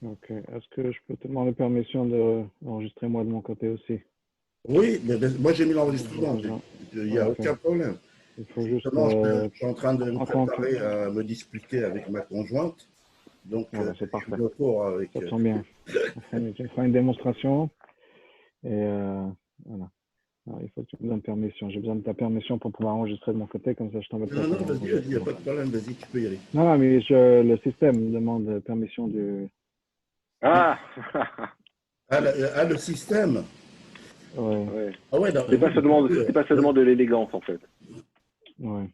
Ok. Est-ce que je peux te demander permission d'enregistrer moi de mon côté aussi? Oui, mais moi j'ai mis J'ai l'enregistrement, besoin. il n'y a Ok. aucun problème. Il faut juste. Justement, je suis en train de me En tant que. préparer à me disputer avec ma conjointe, donc Ah bah, c'est je suis parfait. de retour avec. Ça te sent bien. On fera une démonstration et voilà. Alors, il faut que tu me donnes permission. J'ai besoin de ta permission pour pouvoir enregistrer de mon côté, comme ça je t'embête pas Non, non, pendant vas-y, il n'y a l'enregistrement. pas de problème, vas-y, tu peux y aller. Non, non, mais le système me demande permission du. Ah, Le système. Ouais, ouais. Ah ouais, non, C'est pas oui, seulement, c'est pas seulement de l'élégance en fait. ouais.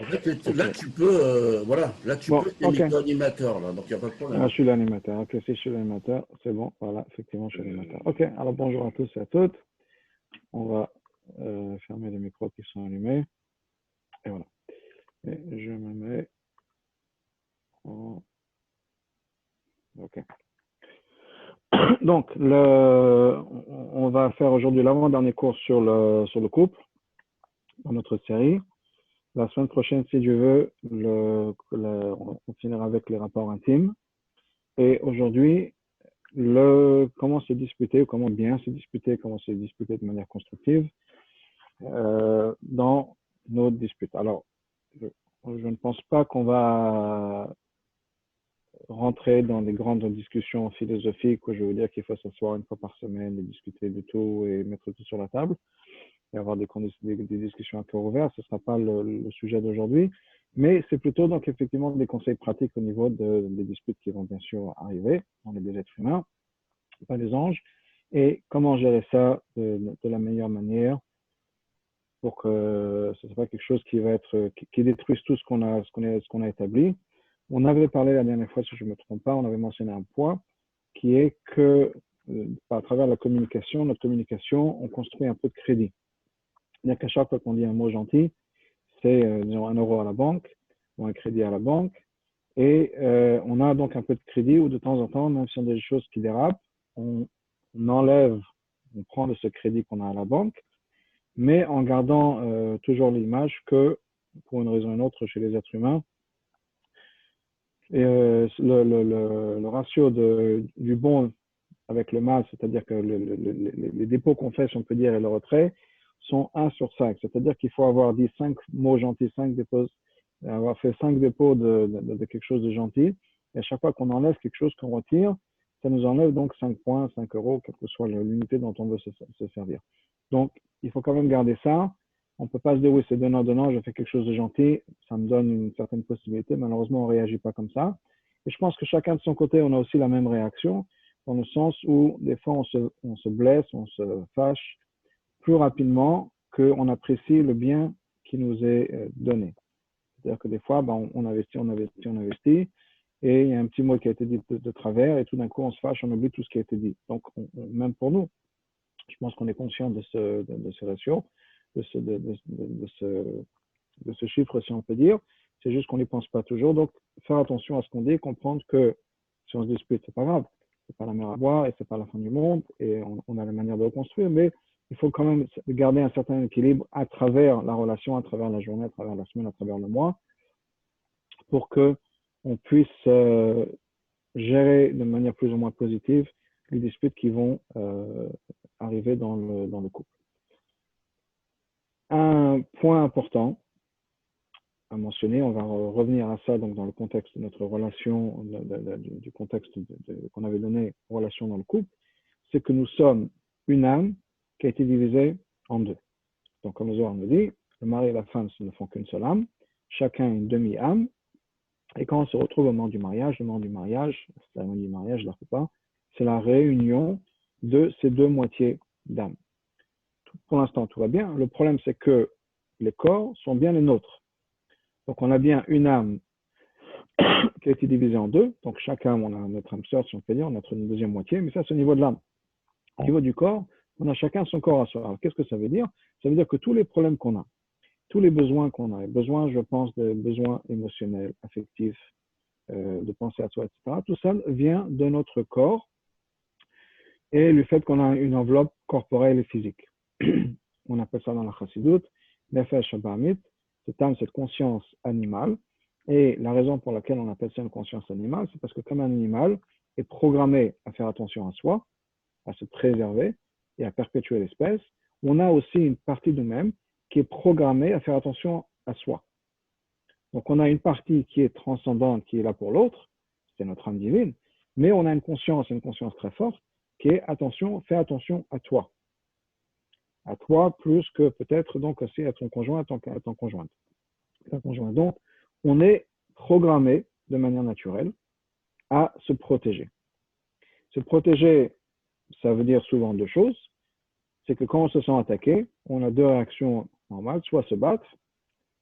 en fait, Ok. là tu peux, voilà, là tu Bon, peux, t'es ok. animateur, là, donc il n'y a pas de Ah, problème. je suis l'animateur. Ok, si je suis l'animateur, c'est bon. Voilà, effectivement, je suis l'animateur. Ok, alors bonjour à tous et à toutes. On va fermer les micros qui sont allumés. Et voilà. Et je me mets en. Ok. Donc, on va faire aujourd'hui l'avant-dernier cours sur le couple dans notre série. La semaine prochaine, si Dieu veut, on finira avec les rapports intimes. Et aujourd'hui, comment se disputer, comment bien se disputer, comment se disputer de manière constructive dans nos disputes. Alors, je ne pense pas qu'on va rentrer dans des grandes discussions philosophiques où je veux dire qu'il faut s'asseoir une fois par semaine et discuter de tout et mettre tout sur la table et avoir des discussions à cœur ouvert. Ce ne sera pas le sujet d'aujourd'hui, mais c'est plutôt donc effectivement des conseils pratiques au niveau des disputes qui vont bien sûr arriver. On est des êtres humains, pas des anges, et comment gérer ça de la meilleure manière pour que ce ne soit pas quelque chose qui détruise tout ce qu'on a établi. On avait parlé la dernière fois, si je ne me trompe pas, on avait mentionné un point qui est que à travers notre communication, on construit un peu de crédit. C'est-à-dire qu'à chaque fois qu'on dit un mot gentil, c'est disons 1 € à la banque ou un crédit à la banque. Et on a donc un peu de crédit où de temps en temps, même si on a des choses qui dérapent, on enlève, on prend de ce crédit qu'on a à la banque, mais en gardant toujours l'image que, pour une raison ou une autre chez les êtres humains, et, le ratio du bon avec le mal, c'est-à-dire que les dépôts qu'on fait, si on peut dire, et le retrait, sont 1/5. C'est-à-dire qu'il faut avoir dit 5 mots gentils, 5 dépôts, avoir fait 5 dépôts de quelque chose de gentil. Et à chaque fois qu'on enlève quelque chose qu'on retire, ça nous enlève donc 5 points, 5 €, quelle que soit l'unité dont on veut se servir. Donc, il faut quand même garder ça. On ne peut pas se dire, oui, c'est donnant, je fais quelque chose de gentil, ça me donne une certaine possibilité. Malheureusement, on ne réagit pas comme ça. Et je pense que chacun de son côté, on a aussi la même réaction, dans le sens où des fois, on se blesse, on se fâche plus rapidement qu'on apprécie le bien qui nous est donné. C'est-à-dire que des fois, on investit, et il y a un petit mot qui a été dit de travers, et tout d'un coup, on se fâche, on oublie tout ce qui a été dit. Donc, même pour nous, je pense qu'on est conscient de ce ratio, de ce chiffre, si on peut dire. C'est juste qu'on n'y pense pas toujours. Donc, faire attention à ce qu'on dit, comprendre que si on se dispute, c'est pas grave. C'est pas la mer à boire et c'est pas la fin du monde et on a la manière de reconstruire, mais il faut quand même garder un certain équilibre à travers la relation, à travers la journée, à travers la semaine, à travers le mois, pour que on puisse gérer de manière plus ou moins positive les disputes qui vont arriver dans le couple. Un point important à mentionner, on va revenir à ça donc dans le contexte de notre relation, du contexte qu'on avait donné relation dans le couple, c'est que nous sommes une âme qui a été divisée en deux. Donc comme le Zohar nous dit, le mari et la femme ne font qu'une seule âme, chacun une demi-âme, et quand on se retrouve au moment du mariage, la cérémonie du mariage, la repas, c'est la réunion de ces deux moitiés d'âme. Pour l'instant, tout va bien. Le problème, c'est que les corps sont bien les nôtres. Donc, on a bien une âme qui a été divisée en deux. Donc, chaque âme, on a notre âme sœur, si on peut dire, on a une deuxième moitié. Mais ça, c'est au niveau de l'âme. Au niveau du corps, on a chacun son corps à soi. Alors, qu'est-ce que ça veut dire? Ça veut dire que tous les problèmes qu'on a, tous les besoins qu'on a, besoins, je pense, de besoins émotionnels, affectifs, de penser à soi, etc., tout ça vient de notre corps et le fait qu'on a une enveloppe corporelle et physique. On appelle ça dans la Chassidut, Nefesh Habamit, cette conscience animale. Et la raison pour laquelle on appelle ça une conscience animale, c'est parce que comme un animal, est programmé à faire attention à soi, à se préserver et à perpétuer l'espèce, on a aussi une partie de nous-mêmes qui est programmée à faire attention à soi. Donc, on a une partie qui est transcendante, qui est là pour l'autre, c'est notre âme divine, mais on a une conscience très forte, qui est attention, fais attention à toi. À toi plus que peut-être donc aussi à ton conjoint, à ton conjointe. Donc, on est programmé de manière naturelle à se protéger. Se protéger, ça veut dire souvent deux choses. C'est que quand on se sent attaqué, on a deux réactions normales, soit se battre,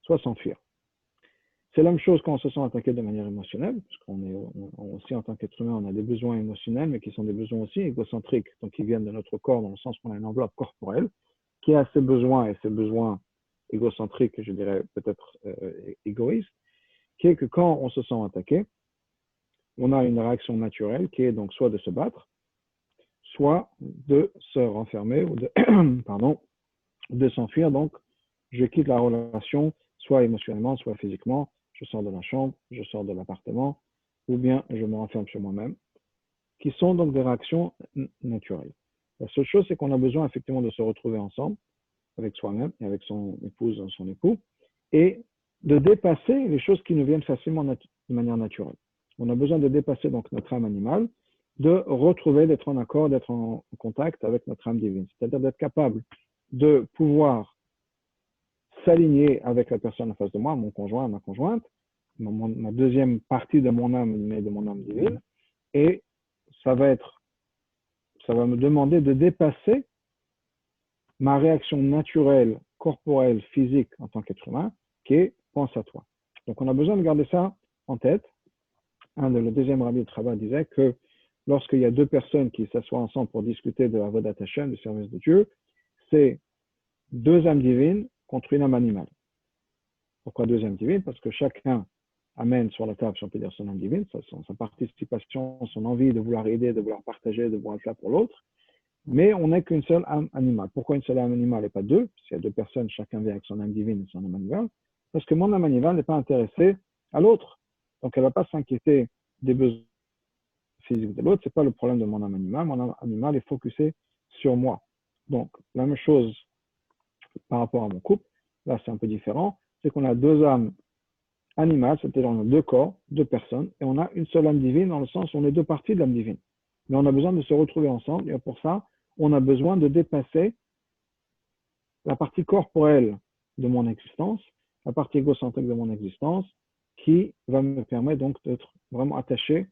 soit s'enfuir. C'est la même chose quand on se sent attaqué de manière émotionnelle, parce qu'on est aussi en tant qu'être humain, on a des besoins émotionnels, mais qui sont des besoins aussi égocentriques, donc qui viennent de notre corps, dans le sens qu'on a une enveloppe corporelle, qui a ses besoins, et ses besoins égocentriques, je dirais peut-être égoïstes, qui est que quand on se sent attaqué, on a une réaction naturelle qui est donc soit de se battre, soit de se renfermer ou de, de s'enfuir. Donc, je quitte la relation, soit émotionnellement, soit physiquement. Je sors de la chambre, je sors de l'appartement, ou bien je me renferme sur moi-même, qui sont donc des réactions naturelles. La seule chose, c'est qu'on a besoin effectivement de se retrouver ensemble, avec soi-même et avec son épouse, son époux, et de dépasser les choses qui nous viennent facilement de manière naturelle. On a besoin de dépasser donc notre âme animale, de retrouver, d'être en accord, d'être en contact avec notre âme divine. C'est-à-dire d'être capable de pouvoir s'aligner avec la personne en face de moi, mon conjoint, ma conjointe, ma deuxième partie de mon âme, mais de mon âme divine, et ça va me demander de dépasser ma réaction naturelle, corporelle, physique en tant qu'être humain, qui est pense à toi. Donc on a besoin de garder ça en tête. Le deuxième rabbi de Chabad disait que lorsqu'il y a deux personnes qui s'assoient ensemble pour discuter de Avodat Hashem, du service de Dieu, c'est deux âmes divines contre une âme animale. Pourquoi deux âmes divines? Parce que chacun amène sur la table, si on peut dire, son âme divine, sa participation, son envie de vouloir aider, de vouloir partager, de vouloir être là pour l'autre. Mais on n'est qu'une seule âme animale. Pourquoi une seule âme animale et pas deux? S'il y a deux personnes, chacun vient avec son âme divine et son âme animale. Parce que mon âme animale n'est pas intéressée à l'autre. Donc, elle ne va pas s'inquiéter des besoins physiques de l'autre. Ce n'est pas le problème de mon âme animale. Mon âme animale est focusée sur moi. Donc, la même chose par rapport à mon couple. Là, c'est un peu différent. C'est qu'on a deux âmes animales, c'est-à-dire on a deux corps, deux personnes, et on a une seule âme divine dans le sens où on est deux parties de l'âme divine. Mais on a besoin de se retrouver ensemble, et pour ça, on a besoin de dépasser la partie corporelle de mon existence, la partie égocentrique de mon existence, qui va me permettre donc d'être vraiment attaché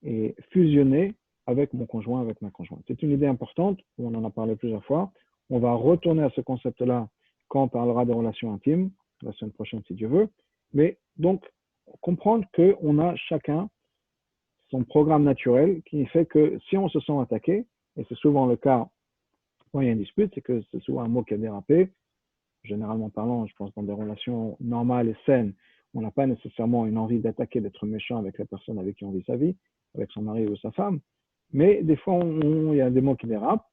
et fusionné avec mon conjoint, avec ma conjointe. C'est une idée importante, on en a parlé plusieurs fois. On va retourner à ce concept-là quand on parlera des relations intimes, la semaine prochaine si Dieu veut. Mais donc, comprendre qu'on a chacun son programme naturel qui fait que si on se sent attaqué, et c'est souvent le cas quand il y a une dispute, c'est que c'est souvent un mot qui a dérapé. Généralement parlant, je pense dans des relations normales et saines, on n'a pas nécessairement une envie d'attaquer, d'être méchant avec la personne avec qui on vit sa vie, avec son mari ou sa femme. Mais des fois, il y a des mots qui dérapent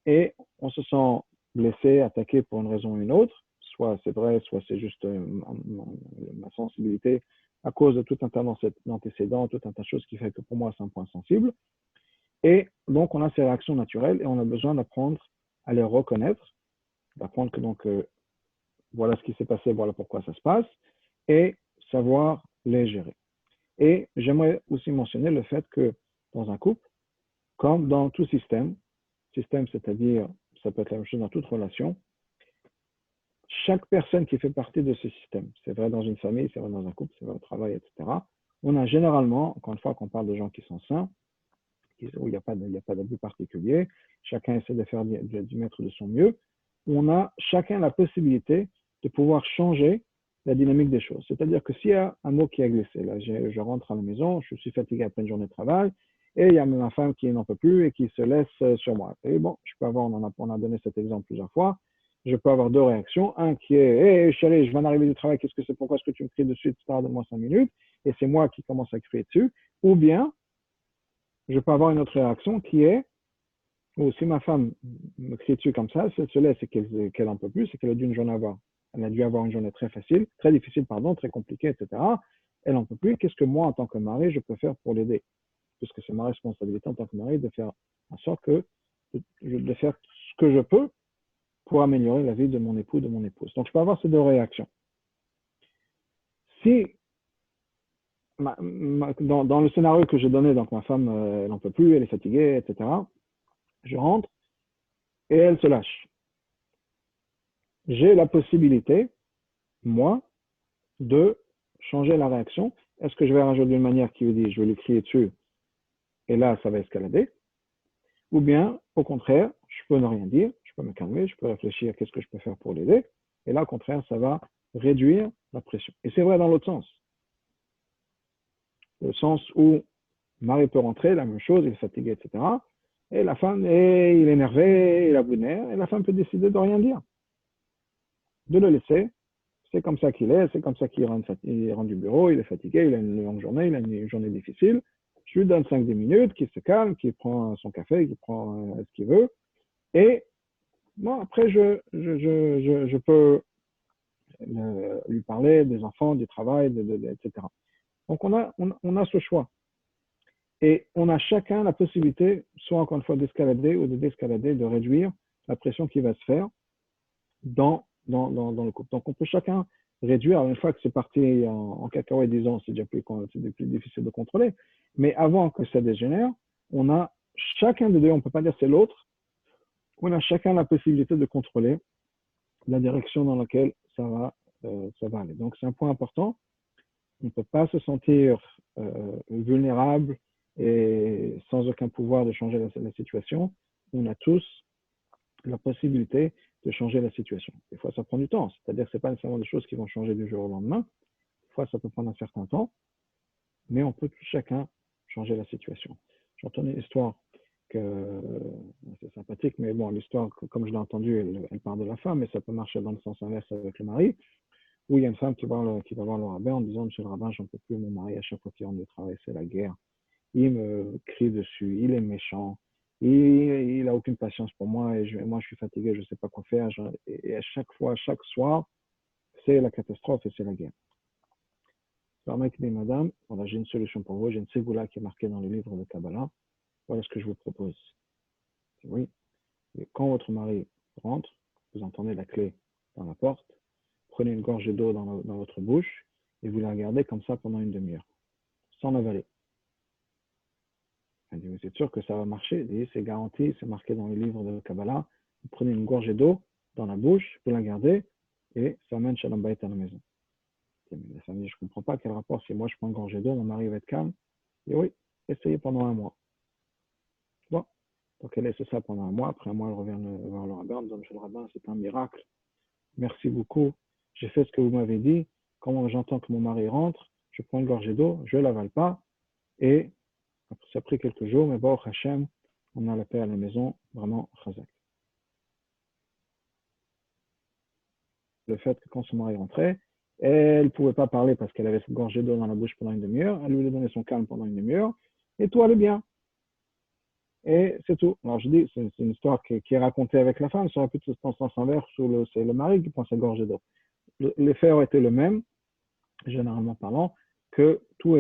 et on se sent blessé, attaqué pour une raison ou une autre. Soit c'est vrai, soit c'est juste ma sensibilité à cause de tout un tas d'antécédents, tout un tas de choses qui fait que pour moi, c'est un point sensible. Et donc, on a ces réactions naturelles et on a besoin d'apprendre à les reconnaître, d'apprendre que donc, voilà ce qui s'est passé, voilà pourquoi ça se passe, et savoir les gérer. Et j'aimerais aussi mentionner le fait que dans un couple, comme dans tout système, c'est-à-dire, ça peut être la même chose dans toute relation, chaque personne qui fait partie de ce système, c'est vrai dans une famille, c'est vrai dans un couple, c'est vrai au travail, etc., on a généralement, encore une fois, quand on parle de gens qui sont sains, où il n'y a pas d'abus particulier, chacun essaie de faire du maître de son mieux, on a chacun la possibilité de pouvoir changer la dynamique des choses. C'est-à-dire que s'il y a un mot qui a glissé, là, je rentre à la maison, je suis fatigué après une journée de travail, et il y a ma femme qui n'en peut plus et qui se laisse sur moi. Et bon, je peux avoir, on a donné cet exemple plusieurs fois, je peux avoir deux réactions. Un qui est, hey, chérie, je viens d'arriver du travail, qu'est-ce que c'est, pourquoi est-ce que tu me cries dessus, etc., donne-moi 5 minutes, et c'est moi qui commence à crier dessus. Ou bien, je peux avoir une autre réaction qui est, ou si ma femme me crie dessus comme ça, si elle se laisse et qu'elle en peut plus, c'est qu'elle a dû elle a dû avoir une journée très difficile, très compliquée, etc. Elle en peut plus. Qu'est-ce que moi, en tant que mari, je peux faire pour l'aider? puisque c'est ma responsabilité en tant que mari de faire en sorte de faire ce que je peux pour améliorer la vie de mon époux, de mon épouse. Donc, je peux avoir ces deux réactions. Si, dans le scénario que j'ai donné, donc ma femme, elle n'en peut plus, elle est fatiguée, etc., je rentre et elle se lâche. J'ai la possibilité, moi, de changer la réaction. Est-ce que je vais réagir d'une manière qui veut dire je vais lui crier dessus et là, ça va escalader? Ou bien, au contraire, je peux ne rien dire, je peux me calmer, je peux réfléchir à qu'est-ce que je peux faire pour l'aider. Et là, au contraire, ça va réduire la pression. Et c'est vrai dans l'autre sens. Le sens où mari peut rentrer, la même chose, il est fatigué, etc. Et la femme, il est énervé, il a bout de nerfs, et la femme peut décider de rien dire. De le laisser. C'est comme ça qu'il est, c'est comme ça qu'il rentre du bureau, il est fatigué, il a une longue journée, il a une journée difficile. Je lui donne 5-10 minutes, qu'il se calme, qu'il prend son café, qu'il prend ce qu'il veut. Et bon, après, je peux lui parler des enfants, du travail, etc. Donc, on a ce choix. Et on a chacun la possibilité, soit encore une fois d'escalader ou de désescalader, de réduire la pression qui va se faire dans le couple. Donc, on peut chacun réduire. Une fois que c'est parti en cacahuète, disons, c'est déjà plus difficile de contrôler. Mais avant que ça dégénère, on a chacun des deux, on ne peut pas dire c'est l'autre, on a chacun la possibilité de contrôler la direction dans laquelle ça va aller. Donc, c'est un point important. On ne peut pas se sentir vulnérable et sans aucun pouvoir de changer la situation. On a tous la possibilité de changer la situation. Des fois, ça prend du temps. C'est-à-dire que ce n'est pas nécessairement des choses qui vont changer du jour au lendemain. Des fois, ça peut prendre un certain temps. Mais on peut tout chacun changer la situation. J'ai entendu une histoire c'est sympathique, mais bon, l'histoire, comme je l'ai entendu, elle part de la femme, mais ça peut marcher dans le sens inverse avec le mari, où il y a une femme qui va voir le rabbin en disant, Monsieur le rabbin, j'en peux plus, mon mari, à chaque fois qu'il rentre du travail, c'est la guerre. Il me crie dessus, il est méchant, il n'a aucune patience pour moi, et moi je suis fatigué, je ne sais pas quoi faire, et à chaque fois, chaque soir, c'est la catastrophe et c'est la guerre. Alors, mec dit, madame, voilà, j'ai une solution pour vous, j'ai une ségoula qui est marquée dans le livre de Kabbalah, voilà ce que je vous propose. Oui, et quand votre mari rentre, vous entendez la clé dans la porte, prenez une gorgée d'eau dans votre bouche et vous la regardez comme ça pendant une demi-heure, sans l'avaler. Elle dit, vous êtes sûr que ça va marcher? Elle dit, c'est garanti, c'est marqué dans les livres de Kabbalah. Vous prenez une gorgée d'eau dans la bouche, vous la gardez et ça amène Shalom Bayit à la maison. La femme dit, je ne comprends pas quel rapport, si moi je prends une gorgée d'eau, mon mari va être calme. Et oui, essayez pendant un mois. Bon. Donc elle laisse ça pendant un mois. Après un mois, elle revient voir le rabbin en disant, Monsieur le rabbin, c'est un miracle. Merci beaucoup. J'ai fait ce que vous m'avez dit. Quand j'entends que mon mari rentre, je prends une gorgée d'eau, je ne l'avale pas. Et ça a pris quelques jours, mais bon, Hachem, on a la paix à la maison, vraiment chazak. Le fait que quand son mari rentrait, elle ne pouvait pas parler parce qu'elle avait cette gorgée d'eau dans la bouche pendant une demi-heure. Elle lui a donné son calme pendant une demi-heure. Et tout allait bien. Et c'est tout. Alors je dis, c'est une histoire qui est racontée avec la femme, ça aurait pu être dans le sens inverse où c'est le mari qui prend sa gorgée d'eau. L'effet aurait été le même, généralement parlant, que tout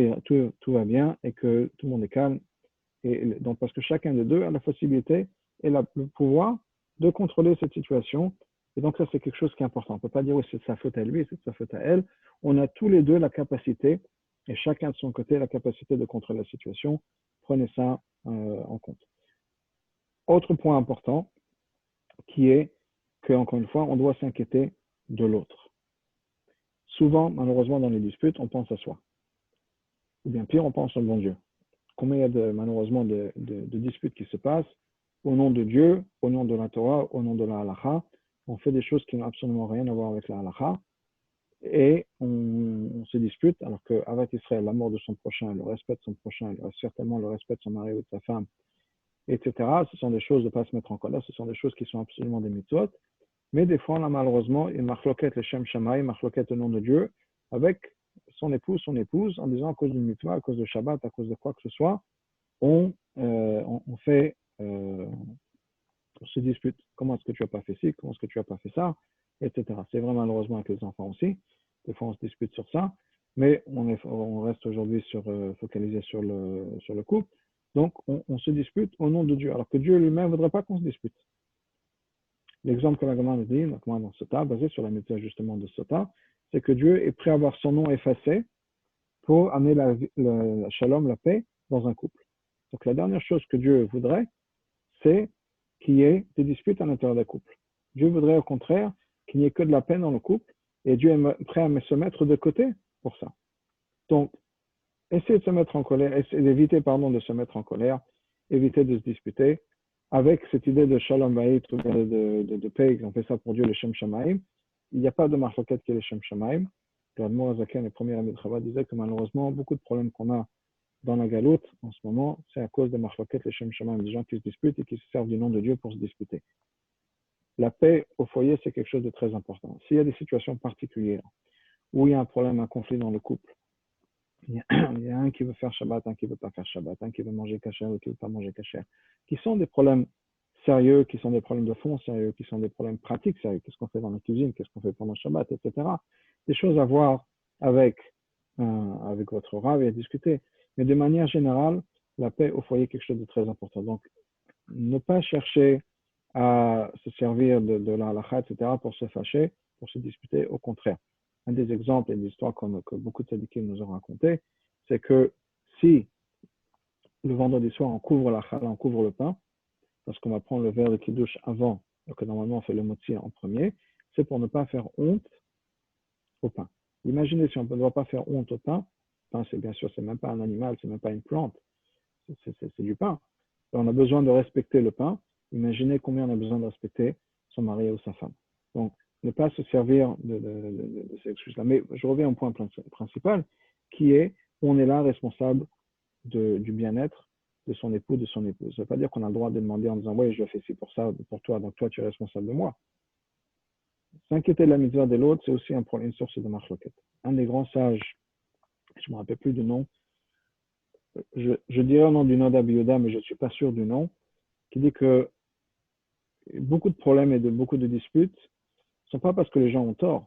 va bien et que tout le monde est calme. Et donc, parce que chacun des deux a la possibilité et le pouvoir de contrôler cette situation. Et donc, ça, c'est quelque chose qui est important. On ne peut pas dire, oui, c'est de sa faute à lui, c'est de sa faute à elle. On a tous les deux la capacité, et chacun de son côté, la capacité de contrôler la situation. Prenez ça en compte. Autre point important, qui est que, encore une fois, on doit s'inquiéter de l'autre. Souvent, malheureusement, dans les disputes, on pense à soi. Ou bien pire, on pense au bon Dieu. Combien il y a malheureusement de disputes qui se passent au nom de Dieu, au nom de la Torah, au nom de la halakha. On fait des choses qui n'ont absolument rien à voir avec la halakha et on se dispute alors qu'avec Israël, l'amour de son prochain, le respect de son prochain, certainement le respect de son mari ou de sa femme, etc. Ce sont des choses de ne pas se mettre en colère, ce sont des choses qui sont absolument des mitzvot. Mais des fois, on a malheureusement une marloquette, le Shem Shamaï, marloquette au nom de Dieu, avec son épouse, en disant à cause d'une mitzvah, à cause de Shabbat, à cause de quoi que ce soit, on se dispute. Comment est-ce que tu n'as pas fait ci, comment est-ce que tu n'as pas fait ça, etc. C'est vrai malheureusement avec les enfants aussi. Des fois, on se dispute sur ça, mais on reste aujourd'hui focalisé sur le couple. Donc, on se dispute au nom de Dieu, alors que Dieu lui-même ne voudrait pas qu'on se dispute. L'exemple que la Gemara nous dit, dans Sota, basé sur la méthode justement de Sota, c'est que Dieu est prêt à avoir son nom effacé pour amener la shalom, la paix, dans un couple. Donc la dernière chose que Dieu voudrait, c'est qu'il y ait des disputes à l'intérieur des couples. Dieu voudrait au contraire qu'il n'y ait que de la paix dans le couple, et Dieu est prêt à se mettre de côté pour ça. Donc, essayez de se mettre en colère, d'éviter de se mettre en colère, éviter de se disputer, avec cette idée de shalom bayit, de paix, on fait ça pour Dieu, le Shem Shamaim. Il n'y a pas de marloquette qui est le Shem Shamaim. Le Admor Azaken, le premier ami de Chava, disait que malheureusement, beaucoup de problèmes qu'on a dans la galoute en ce moment, c'est à cause des marloquettes, le Shem Shamaim, des gens qui se disputent et qui se servent du nom de Dieu pour se disputer. La paix au foyer, c'est quelque chose de très important. S'il y a des situations particulières où il y a un problème, un conflit dans le couple, il y a un qui veut faire Shabbat, un qui ne veut pas faire Shabbat, un qui veut manger kasher, ou qui ne veut pas manger kasher, qui sont des problèmes sérieux, qui sont des problèmes de fond sérieux, qui sont des problèmes pratiques sérieux. Qu'est-ce qu'on fait dans la cuisine, qu'est-ce qu'on fait pendant Shabbat, etc. Des choses à voir avec votre rav et à discuter. Mais de manière générale, la paix au foyer est quelque chose de très important. Donc, ne pas chercher à se servir de la halakha, etc., pour se fâcher, pour se disputer, au contraire. Un des exemples et des histoires que beaucoup de tzadikim nous ont raconté, c'est que si le vendredi soir on couvre la challah, on couvre le pain, parce qu'on va prendre le verre de kiddush avant, donc normalement on fait le motzi en premier, c'est pour ne pas faire honte au pain. Imaginez si on ne doit pas faire honte au pain, le pain c'est bien sûr, c'est même pas un animal, c'est même pas une plante, c'est du pain. Et on a besoin de respecter le pain. Imaginez combien on a besoin de respecter son mari ou sa femme. Donc, ne pas se servir de ces excuses-là. Mais je reviens au point principal, qui est, on est là responsable du bien-être de son époux, de son épouse. Ça ne veut pas dire qu'on a le droit de demander en disant, oui, je fais ci pour ça, pour toi, donc toi, tu es responsable de moi. S'inquiéter de la mitzvah de l'autre, c'est aussi une source de marloquette. Un des grands sages, je ne me rappelle plus du nom, je dirais au nom du Noda Biyuda, mais je ne suis pas sûr du nom, qui dit que beaucoup de problèmes et beaucoup de disputes ne sont pas parce que les gens ont tort,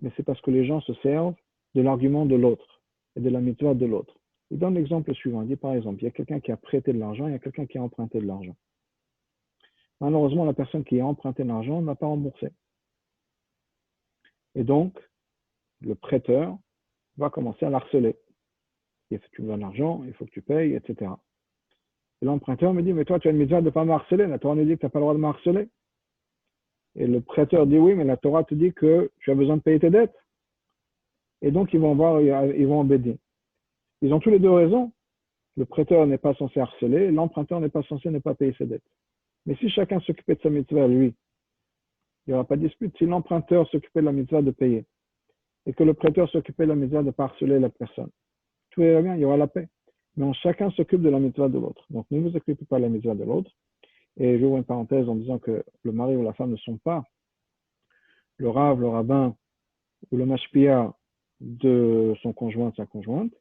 mais c'est parce que les gens se servent de l'argument de l'autre et de la mitzvah de l'autre. Il donne l'exemple suivant. Il dit par exemple, il y a quelqu'un qui a prêté de l'argent, il y a quelqu'un qui a emprunté de l'argent. Malheureusement, la personne qui a emprunté de l'argent n'a pas remboursé. Et donc, le prêteur va commencer à l'harceler. Tu me donnes l'argent, il faut que tu payes, etc. Et l'emprunteur me dit, mais toi, tu as une mitzvah de ne pas me harceler. La Torah nous dit que tu n'as pas le droit de me harceler. Et le prêteur dit, oui, mais la Torah te dit que tu as besoin de payer tes dettes. Et donc, ils vont en bédine. Ils ont tous les deux raison. Le prêteur n'est pas censé harceler, l'emprunteur n'est pas censé ne pas payer ses dettes. Mais si chacun s'occupait de sa mitzvah, lui, il n'y aura pas de dispute. Si l'emprunteur s'occupait de la mitzvah de payer et que le prêteur s'occupait de la mitzvah de ne pas harceler la personne, tout ira bien, il y aura la paix. Mais chacun s'occupe de la mitzvah de l'autre. Donc, ne vous occupez pas de la mitzvah de l'autre. Et j'ouvre une parenthèse en disant que le mari ou la femme ne sont pas le rav, le rabbin ou le mashpia de son conjoint, de sa conjointe.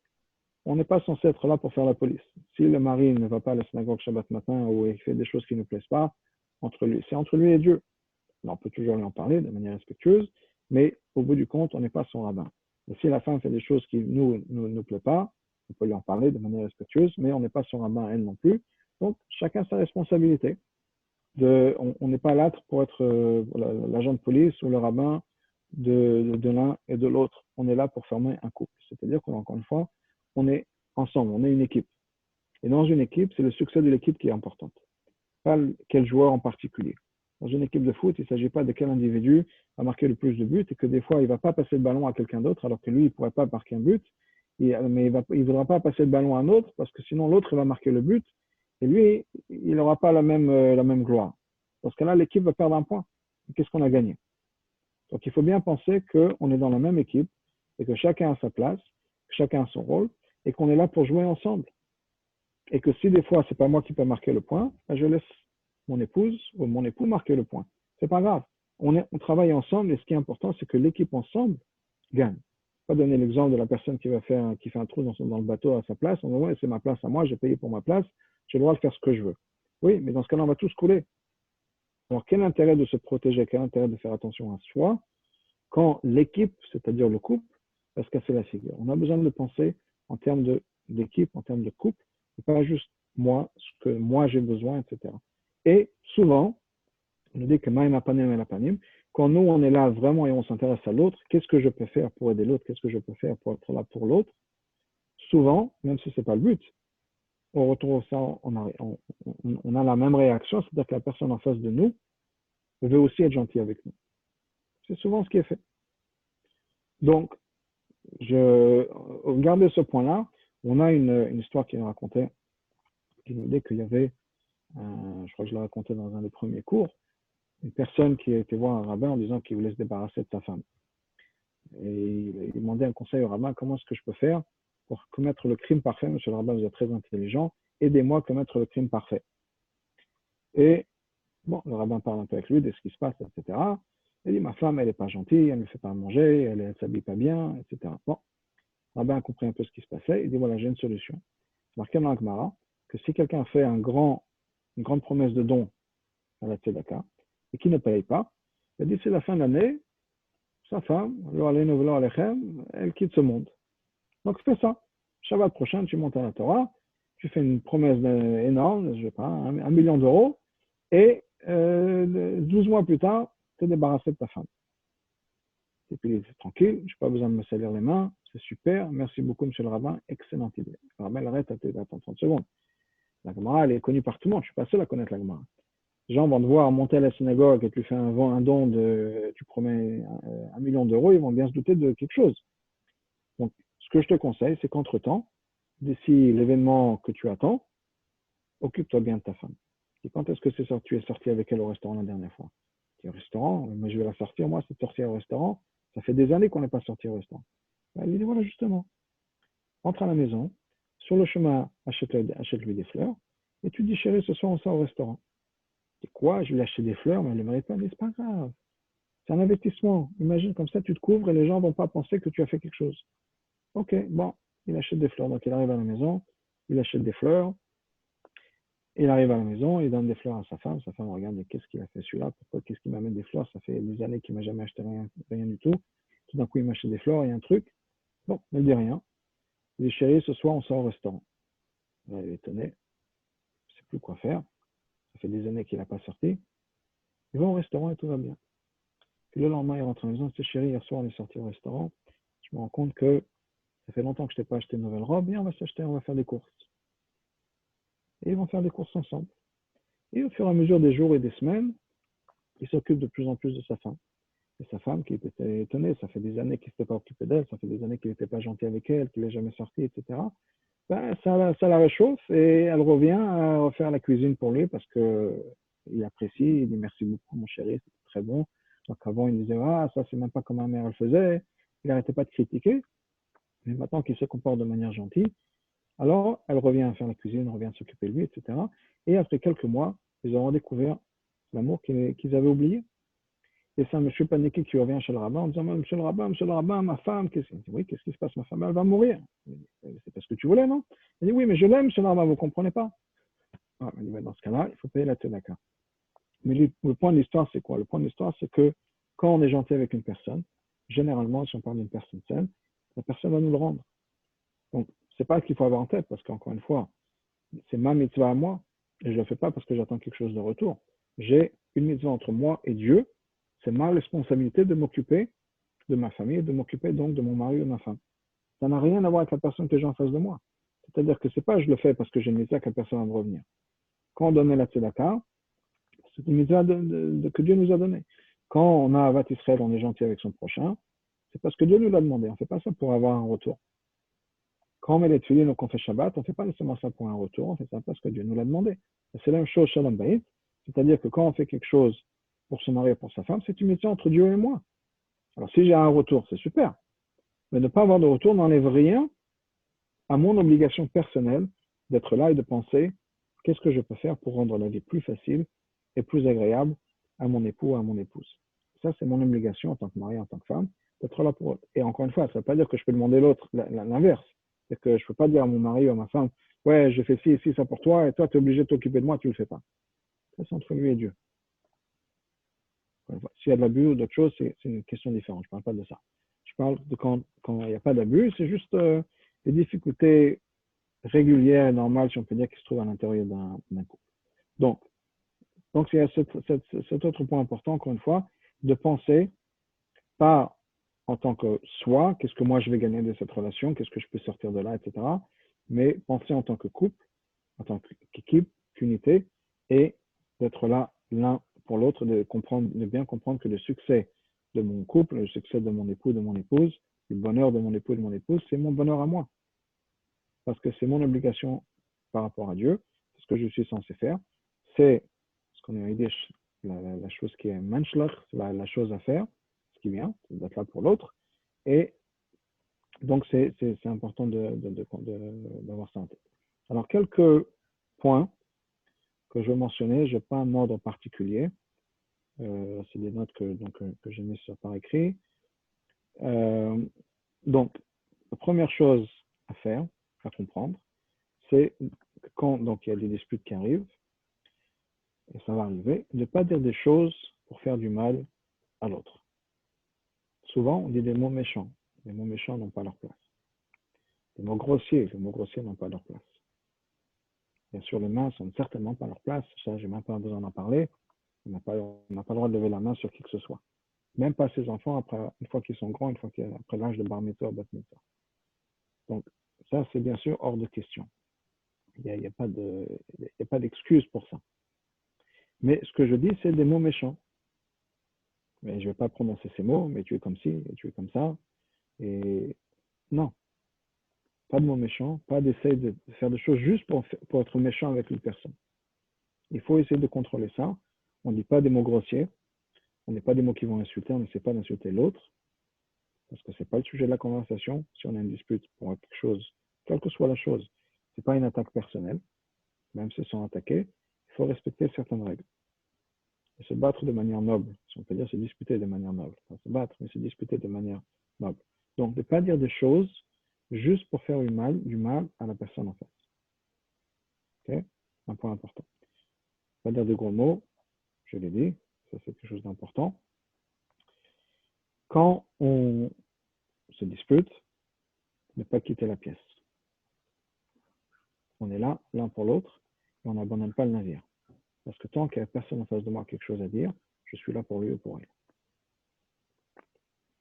On n'est pas censé être là pour faire la police. Si le mari ne va pas à la synagogue Shabbat matin ou il fait des choses qui ne plaisent pas, c'est entre lui et Dieu. Alors, on peut toujours lui en parler de manière respectueuse, mais au bout du compte, on n'est pas son rabbin. Et si la femme fait des choses qui nous plaisent pas, on peut lui en parler de manière respectueuse, mais on n'est pas son rabbin, elle non plus. Donc, chacun sa responsabilité. On n'est pas là pour être l'agent de police ou le rabbin de l'un et de l'autre. On est là pour former un couple. C'est-à-dire qu'encore une fois, on est ensemble, on est une équipe. Et dans une équipe, c'est le succès de l'équipe qui est important. Pas quel joueur en particulier. Dans une équipe de foot, il ne s'agit pas de quel individu a marqué le plus de buts et que des fois, il ne va pas passer le ballon à quelqu'un d'autre alors que lui, il ne pourrait pas marquer un but. Mais il ne voudra pas passer le ballon à un autre parce que sinon, l'autre va marquer le but et lui, il n'aura pas la même gloire. Parce que là, l'équipe va perdre un point. Qu'est-ce qu'on a gagné? Donc, il faut bien penser qu'on est dans la même équipe et que chacun a sa place, que chacun a son rôle et qu'on est là pour jouer ensemble. Et que si des fois, ce n'est pas moi qui peux marquer le point, je laisse mon épouse ou mon époux marquer le point. Ce n'est pas grave. On travaille ensemble et ce qui est important, c'est que l'équipe ensemble gagne. Pas donner l'exemple de la personne qui fait un trou dans le bateau à sa place. On dit, ouais, c'est ma place à moi, j'ai payé pour ma place, j'ai le droit de faire ce que je veux. Oui, mais dans ce cas-là, on va tous couler. Alors, quel intérêt de se protéger, quel intérêt de faire attention à soi quand l'équipe, c'est-à-dire le couple, va se casser la figure? On a besoin de penser en termes d'équipe, en termes de couple, et pas juste moi, ce que moi j'ai besoin, etc. Et souvent, on nous dit que Maïm Apanim et Lapanim, quand nous on est là vraiment et on s'intéresse à l'autre, qu'est-ce que je peux faire pour aider l'autre, qu'est-ce que je peux faire pour être là pour l'autre, souvent, même si ce n'est pas le but, on retrouve ça, on a la même réaction, c'est-à-dire que la personne en face de nous veut aussi être gentille avec nous. C'est souvent ce qui est fait. Donc, regardez ce point-là, on a une histoire qui nous racontait, qui nous dit qu'il y avait, je crois que je l'ai raconté dans un des premiers cours, une personne qui a été voir un rabbin en disant qu'il voulait se débarrasser de sa femme. Et il demandait un conseil au rabbin, comment est-ce que je peux faire pour commettre le crime parfait? Monsieur le rabbin, vous êtes très intelligent, aidez-moi à commettre le crime parfait. Et bon, le rabbin parle un peu avec lui de ce qui se passe, etc. Il dit, ma femme, elle n'est pas gentille, elle ne me fait pas manger, elle ne s'habille pas bien, etc. Bon, le rabbin a compris un peu ce qui se passait, il dit, voilà, j'ai une solution. C'est marqué dans la Gemara que si quelqu'un fait une grande promesse de don à la tzedaka et qui ne paye pas, il dit, c'est la fin de l'année, sa femme, elle quitte ce monde. Donc fais ça. Shabbat prochain, tu montes à la Torah, tu fais une promesse énorme, je sais pas, 1 million d'euros, et 12 mois plus tard, tu es débarrassé de ta femme. Et puis, c'est tranquille, je n'ai pas besoin de me salir les mains, c'est super, merci beaucoup, monsieur le rabbin, excellente idée. Le rabbin, arrête, attends 30 secondes. La Gemara, elle est connue par tout le monde, je ne suis pas seul à connaître la Gemara. Les gens vont te voir monter à la synagogue et tu fais un don tu promets 1 million d'euros, ils vont bien se douter de quelque chose. Donc, ce que je te conseille, c'est qu'entre-temps, d'ici l'événement que tu attends, occupe-toi bien de ta femme. Et quand est-ce que tu es sorti avec elle au restaurant la dernière fois? Tu es au restaurant, mais je vais la sortir, moi, c'est de sortir au restaurant. Ça fait des années qu'on n'est pas sorti au restaurant. Elle dit, voilà, justement, rentre à la maison, sur le chemin, achète-lui des fleurs, et tu dis, chérie, ce soir, on sort au restaurant. C'est quoi? Je vais lui acheter des fleurs, mais elle ne mérite pas, mais c'est pas grave. C'est un investissement. Imagine, comme ça, tu te couvres et les gens ne vont pas penser que tu as fait quelque chose. Ok, bon, il achète des fleurs. Donc, il arrive à la maison, il achète des fleurs, il arrive à la maison, il donne des fleurs à sa femme. Sa femme regarde, mais qu'est-ce qu'il a fait celui-là? Pourquoi? Qu'est-ce qu'il m'amène des fleurs? Ça fait des années qu'il ne m'a jamais acheté rien du tout. Tout d'un coup, il m'achète des fleurs, il y a un truc. Bon, elle ne dit rien. Il dit, chérie, ce soir, on sort au restaurant. Elle est étonnée, il ne sait plus quoi faire. Ça fait des années qu'il n'a pas sorti. Il va au restaurant et tout va bien. Puis le lendemain, il rentre à la maison, il dit, chérie, hier soir, on est sorti au restaurant. Je me rends compte que ça fait longtemps que je t'ai pas acheté une nouvelle robe, et on va faire des courses. Et ils vont faire des courses ensemble. Et au fur et à mesure des jours et des semaines, il s'occupe de plus en plus de sa femme. Et sa femme, qui était étonnée, ça fait des années qu'il ne s'était pas occupé d'elle, ça fait des années qu'il n'était pas gentil avec elle, qu'il n'est jamais sorti, etc. Ben, ça la réchauffe et elle revient à refaire la cuisine pour lui parce qu'il apprécie, il dit merci beaucoup mon chéri, c'est très bon. Donc avant il disait ah ça c'est même pas comme ma mère elle faisait, il n'arrêtait pas de critiquer, mais maintenant qu'il se comporte de manière gentille, alors elle revient à faire la cuisine, revient s'occuper de lui, etc. Et après quelques mois, ils auront découvert l'amour qu'ils avaient oublié. Et c'est un monsieur paniqué qui revient chez le rabbin en disant monsieur le rabbin, ma femme, oui, qu'est-ce qui se passe, ma femme, elle va mourir. C'est parce que tu voulais, non? Il dit oui, mais je l'aime, monsieur le rabbin, vous ne comprenez pas. Ah, il dit, dans ce cas-là, il faut payer la tzedaka. Mais le point de l'histoire, c'est quoi? Le point de l'histoire, c'est que quand on est gentil avec une personne, généralement, si on parle d'une personne saine, la personne va nous le rendre. Donc, c'est pas ce qu'il faut avoir en tête, parce qu'encore une fois, c'est ma mitzvah à moi, et je ne le fais pas parce que j'attends quelque chose de retour. J'ai une mitzvah entre moi et Dieu, c'est ma responsabilité de m'occuper de ma famille, de m'occuper donc de mon mari ou de ma femme. Ça n'a rien à voir avec la personne que j'ai en face de moi. C'est-à-dire que c'est pas je le fais parce que j'ai une mitzvah que la personne va me revenir. Quand on donnait la tzedaka, c'est une mitzvah que Dieu nous a donnée. Quand on a Avat Israël, on est gentil avec son prochain, c'est parce que Dieu nous l'a demandé. On ne fait pas ça pour avoir un retour. Quand on met les tefillin ou qu'on fait Shabbat, on ne fait pas nécessairement ça pour un retour, on fait ça parce que Dieu nous l'a demandé. C'est la même chose Shalom Bayit, c'est-à-dire que quand on fait quelque chose pour son mari et pour sa femme, c'est une mission entre Dieu et moi. Alors si j'ai un retour, c'est super. Mais ne pas avoir de retour n'enlève rien à mon obligation personnelle d'être là et de penser qu'est-ce que je peux faire pour rendre la vie plus facile et plus agréable à mon époux ou à mon épouse. Ça, c'est mon obligation en tant que mari, en tant que femme, d'être là pour eux. Et encore une fois, ça ne veut pas dire que je peux demander l'autre l'inverse. C'est que je ne peux pas dire à mon mari ou à ma femme, ouais, je fais ci et ci, ça pour toi, et toi, tu es obligé de t'occuper de moi, tu ne le fais pas. Ça, c'est entre lui et Dieu. S'il y a de l'abus ou d'autres choses, c'est une question différente. Je ne parle pas de ça. Je parle de quand il n'y a pas d'abus, c'est juste des difficultés régulière et normale, si on peut dire, qui se trouve à l'intérieur d'un couple. Donc il y a cet autre point important, encore une fois, de penser pas en tant que soi, qu'est-ce que moi je vais gagner de cette relation, qu'est-ce que je peux sortir de là, etc. Mais penser en tant que couple, en tant qu'équipe, qu'unité, et d'être là l'un pour l'autre, de bien comprendre que le succès de mon couple, le succès de mon époux, de mon épouse, le bonheur de mon époux, de mon épouse, c'est mon bonheur à moi. Parce que c'est mon obligation par rapport à Dieu, c'est ce que je suis censé faire, c'est ce qu'on a dit, la chose qui est menschlich, c'est la chose à faire, ce qui vient, c'est d'être là pour l'autre, et donc c'est important d'avoir ça en tête. Alors, quelques points que je vais mentionner, je n'ai pas un ordre particulier, c'est des notes que j'ai mises par écrit. Donc, la première chose à faire, à comprendre, c'est quand donc, il y a des disputes qui arrivent, et ça va arriver, de ne pas dire des choses pour faire du mal à l'autre. Souvent, on dit des mots méchants. Les mots méchants n'ont pas leur place. Les mots grossiers n'ont pas leur place. Bien sûr, les mains sont certainement pas leur place. Ça, je n'ai même pas besoin d'en parler. On n'a pas le droit de lever la main sur qui que ce soit. Même pas ses enfants, une fois qu'ils sont grands, après l'âge de bar mitzvah, bat mitzvah. Donc, ça, c'est bien sûr hors de question. Il n'y a pas d'excuse pour ça. Mais ce que je dis, c'est des mots méchants. Mais je ne vais pas prononcer ces mots, mais tu es comme ci, et tu es comme ça. Et non, pas de mots méchants, pas d'essayer de faire des choses juste pour être méchant avec une personne. Il faut essayer de contrôler ça. On ne dit pas des mots grossiers, on n'est pas des mots qui vont insulter, on n'essaie pas d'insulter l'autre, parce que ce n'est pas le sujet de la conversation. Si on a une dispute pour quelque chose, quelle que soit la chose, ce n'est pas une attaque personnelle, même si sont attaqués, il faut respecter certaines règles. Et se battre de manière noble, si on peut dire, se disputer de manière noble. Pas se battre, mais se disputer de manière noble. Donc, de ne pas dire des choses juste pour faire du mal à la personne en face. Okay? Un point important. Pas dire de gros mots, je l'ai dit, ça c'est quelque chose d'important. Quand on se dispute, ne pas quitter la pièce. On est là, l'un pour l'autre, et on n'abandonne pas le navire. Parce que tant qu'il n'y a personne en face de moi qui a quelque chose à dire, je suis là pour lui ou pour elle.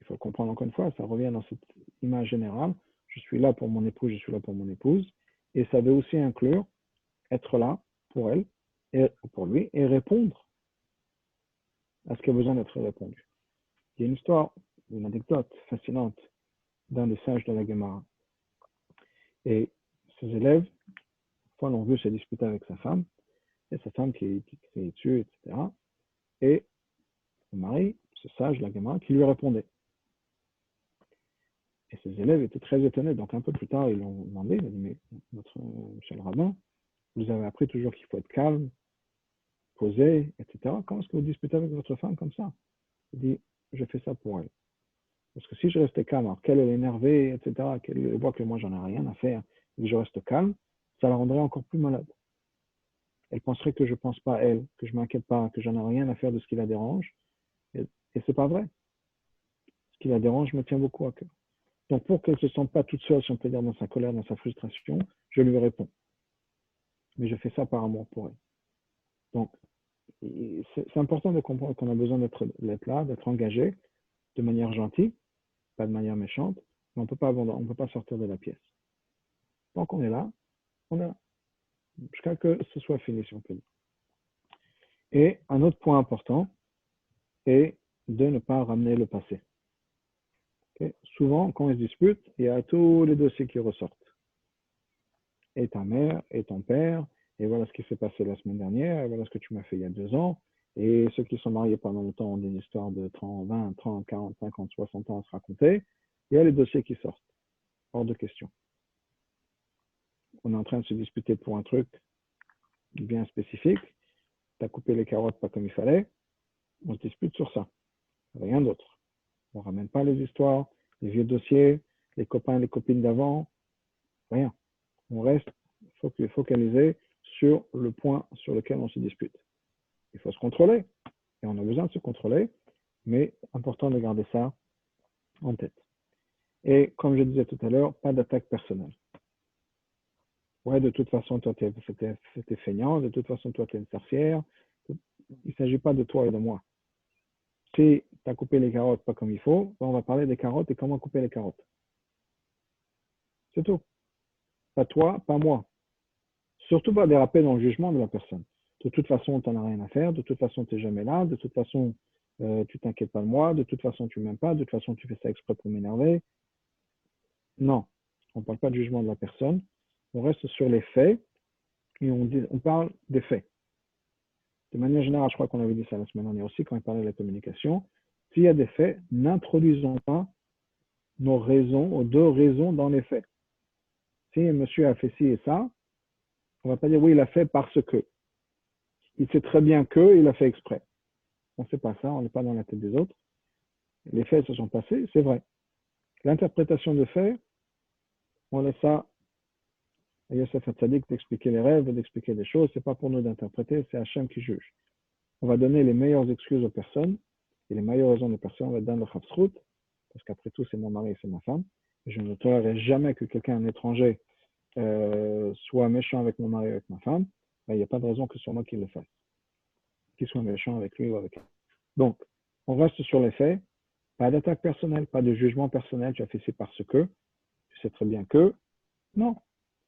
Il faut le comprendre encore une fois, ça revient dans cette image générale. Je suis là pour mon époux, je suis là pour mon épouse. Et ça veut aussi inclure être là pour elle et pour lui et répondre à ce qui a besoin d'être répondu. Il y a une histoire, une anecdote fascinante d'un des sages de la Gemara. Et ses élèves, une fois, l'ont vu se disputer avec sa femme, et sa femme qui est dessus, etc. Et le mari, ce sage de la Gemara, qui lui répondait. Et ses élèves étaient très étonnés. Donc, un peu plus tard, ils l'ont demandé. Ils ont dit, mais monsieur le rabbin, vous avez appris toujours qu'il faut être calme, posé, etc. Comment est-ce que vous disputez avec votre femme comme ça? Il dit, je fais ça pour elle. Parce que si je restais calme, alors qu'elle est énervée, etc., qu'elle voit que moi, j'en ai rien à faire, et que je reste calme, ça la rendrait encore plus malade. Elle penserait que je ne pense pas à elle, que je ne m'inquiète pas, que j'en ai rien à faire de ce qui la dérange. Et ce n'est pas vrai. Ce qui la dérange me tient beaucoup à cœur. Donc, pour qu'elle ne se sente pas toute seule, si on peut dire, dans sa colère, dans sa frustration, je lui réponds. Mais je fais ça par amour pour elle. Donc, c'est important de comprendre qu'on a besoin d'être là, d'être engagé de manière gentille, pas de manière méchante, mais on ne peut pas sortir de la pièce. Tant qu'on est là, on est là. Jusqu'à que ce soit fini, si on peut dire. Et un autre point important est de ne pas ramener le passé. Okay? Souvent, quand on se dispute, il y a tous les dossiers qui ressortent. Et ta mère, et ton père, et voilà ce qui s'est passé la semaine dernière, et voilà ce que tu m'as fait il y a 2 ans. Et ceux qui sont mariés pendant longtemps ont des histoires de 30, 20, 30, 40, 50, 60 ans à se raconter. Il y a les dossiers qui sortent. Hors de question. On est en train de se disputer pour un truc bien spécifique. Tu as coupé les carottes pas comme il fallait. On se dispute sur ça. Rien d'autre. On ne ramène pas les histoires, les vieux dossiers, les copains et les copines d'avant. Rien. On reste focalisé sur le point sur lequel on se dispute. Il faut se contrôler. Et on a besoin de se contrôler. Mais important de garder ça en tête. Et comme je disais tout à l'heure, pas d'attaque personnelle. Ouais, de toute façon, toi, c'était feignant. De toute façon, toi, tu es une sorcière. Il ne s'agit pas de toi et de moi. Si tu as coupé les carottes pas comme il faut, ben, on va parler des carottes et comment couper les carottes. C'est tout. Pas toi, pas moi. Surtout pas déraper dans le jugement de la personne. De toute façon, tu n'en as rien à faire. De toute façon, tu n'es jamais là. De toute façon, tu t'inquiètes pas de moi. De toute façon, tu m'aimes pas. De toute façon, tu fais ça exprès pour m'énerver. Non, on ne parle pas de jugement de la personne. On reste sur les faits et on parle des faits. De manière générale, je crois qu'on avait dit ça la semaine dernière aussi quand on parlait de la communication. S'il y a des faits, n'introduisons pas nos raisons ou deux raisons dans les faits. Si un monsieur a fait ci et ça, on ne va pas dire oui, il a fait parce que. Il sait très bien qu'il a fait exprès. On ne sait pas ça, on n'est pas dans la tête des autres. Les faits se sont passés, c'est vrai. L'interprétation de faits, on laisse ça à Yosef Hatzadik d'expliquer les rêves, d'expliquer des choses. Ce n'est pas pour nous d'interpréter, c'est Hachem qui juge. On va donner les meilleures excuses aux personnes et les meilleures raisons des personnes. On va donner le Chavsrout, parce qu'après tout, c'est mon mari et c'est ma femme. Et je ne tolérerai jamais que quelqu'un, un étranger, soit méchant avec mon mari et avec ma femme. Ben, il n'y a pas de raison que ce soit moi qui le fasse, qu'il soit méchant avec lui ou avec elle. Donc, on reste sur les faits. Pas d'attaque personnelle, pas de jugement personnel. Tu as fait ci parce que, tu sais très bien que. Non,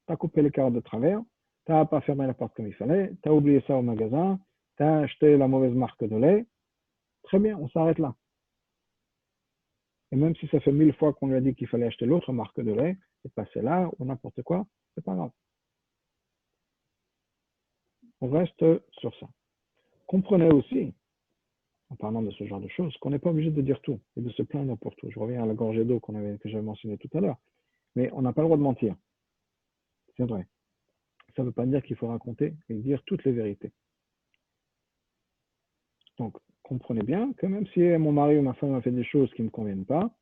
tu as coupé les carottes de travers, tu n'as pas fermé la porte comme il fallait, tu as oublié ça au magasin, tu as acheté la mauvaise marque de lait. Très bien, on s'arrête là. Et même si ça fait 1000 fois qu'on lui a dit qu'il fallait acheter l'autre marque de lait, et passer là ou n'importe quoi, c'est pas grave. On reste sur ça. Comprenez aussi, en parlant de ce genre de choses, qu'on n'est pas obligé de dire tout et de se plaindre pour tout. Je reviens à la gorgée d'eau que j'avais mentionné tout à l'heure. Mais on n'a pas le droit de mentir. C'est vrai. Ça ne veut pas dire qu'il faut raconter et dire toutes les vérités. Donc, comprenez bien que même si mon mari ou ma femme a fait des choses qui ne me conviennent pas,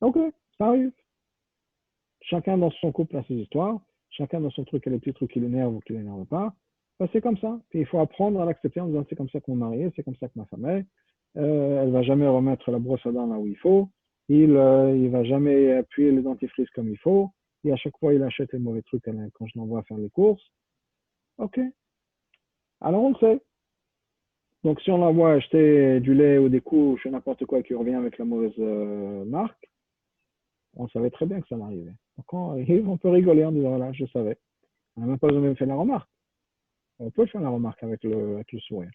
ok, ça arrive. Chacun dans son couple a ses histoires, chacun dans son truc a les petits trucs qui l'énervent ou qui l'énervent pas. Ben, c'est comme ça. Et il faut apprendre à l'accepter en disant c'est comme ça que mon mari est, c'est comme ça que ma femme est. Elle va jamais remettre la brosse à dents là où il faut. Il va jamais appuyer les dentifrices comme il faut. Et à chaque fois, il achète les mauvais trucs quand je l'envoie faire les courses. Ok. Alors on le sait. Donc si on l'envoie acheter du lait ou des couches ou n'importe quoi qui revient avec la mauvaise marque, on savait très bien que ça m'arrivait. Donc on peut rigoler en disant voilà, je savais. On n'a même pas besoin de me faire la remarque. On peut faire la remarque avec le sourire.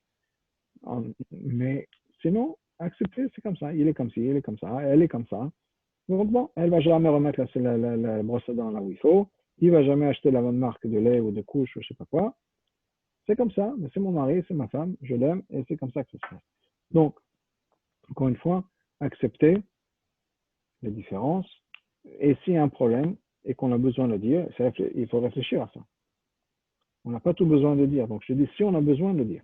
Mais sinon, accepter, c'est comme ça. Il est comme ci, il est comme ça, elle est comme ça. Donc bon, elle va jamais remettre la brosse à dents là où il faut. Il va jamais acheter la bonne marque de lait ou de couche ou je sais pas quoi. C'est comme ça, mais c'est mon mari, c'est ma femme, je l'aime et c'est comme ça que ça se passe. Donc, encore une fois, accepter les différences. Et s'il y a un problème et qu'on a besoin de le dire, il faut réfléchir à ça. On n'a pas tout besoin de dire. Donc, je dis si on a besoin de le dire.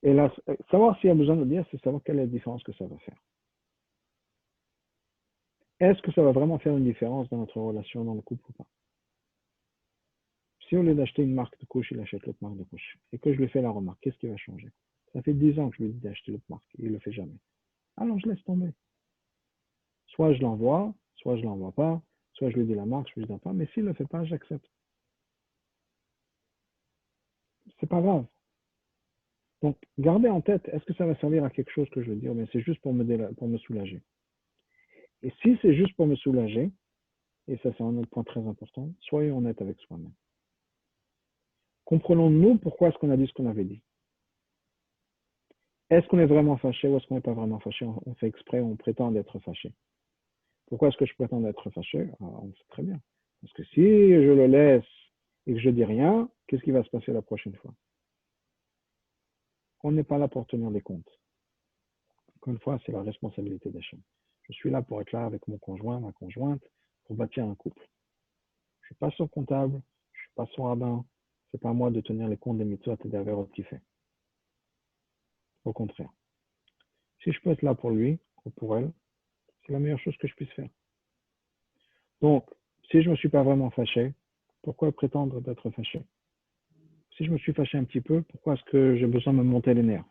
Et là, savoir s'il y a besoin de le dire, c'est savoir quelle est la différence que ça va faire. Est-ce que ça va vraiment faire une différence dans notre relation, dans le couple ou pas? Si au lieu d'acheter une marque de couche, il achète l'autre marque de couche, et que je lui fais la remarque, qu'est-ce qui va changer? Ça fait 10 ans que je lui dis d'acheter l'autre marque, et il ne le fait jamais. Alors je laisse tomber. Soit je l'envoie, soit je ne l'envoie pas, soit je lui dis la marque, je lui dis pas, mais s'il ne le fait pas, j'accepte. C'est pas grave. Donc, gardez en tête, est-ce que ça va servir à quelque chose que je veux dire? Mais c'est juste pour me soulager. Et si c'est juste pour me soulager, et ça c'est un autre point très important, soyez honnête avec soi-même. Comprenons-nous pourquoi est-ce qu'on a dit ce qu'on avait dit. Est-ce qu'on est vraiment fâché ou est-ce qu'on n'est pas vraiment fâché? On fait exprès, on prétend être fâché. Pourquoi est-ce que je prétends être fâché? On sait très bien. Parce que si je le laisse et que je ne dis rien, qu'est-ce qui va se passer la prochaine fois? On n'est pas là pour tenir des comptes. Encore une fois, c'est la responsabilité des chaînes. Je suis là pour être là avec mon conjoint, ma conjointe, pour bâtir un couple. Je ne suis pas son comptable, je ne suis pas son rabbin. Ce n'est pas à moi de tenir les comptes des mitzvot et des avérotes qu'il fait. Au contraire. Si je peux être là pour lui ou pour elle, c'est la meilleure chose que je puisse faire. Donc, si je ne me suis pas vraiment fâché, pourquoi prétendre d'être fâché? Si je me suis fâché un petit peu, pourquoi est-ce que j'ai besoin de me monter les nerfs?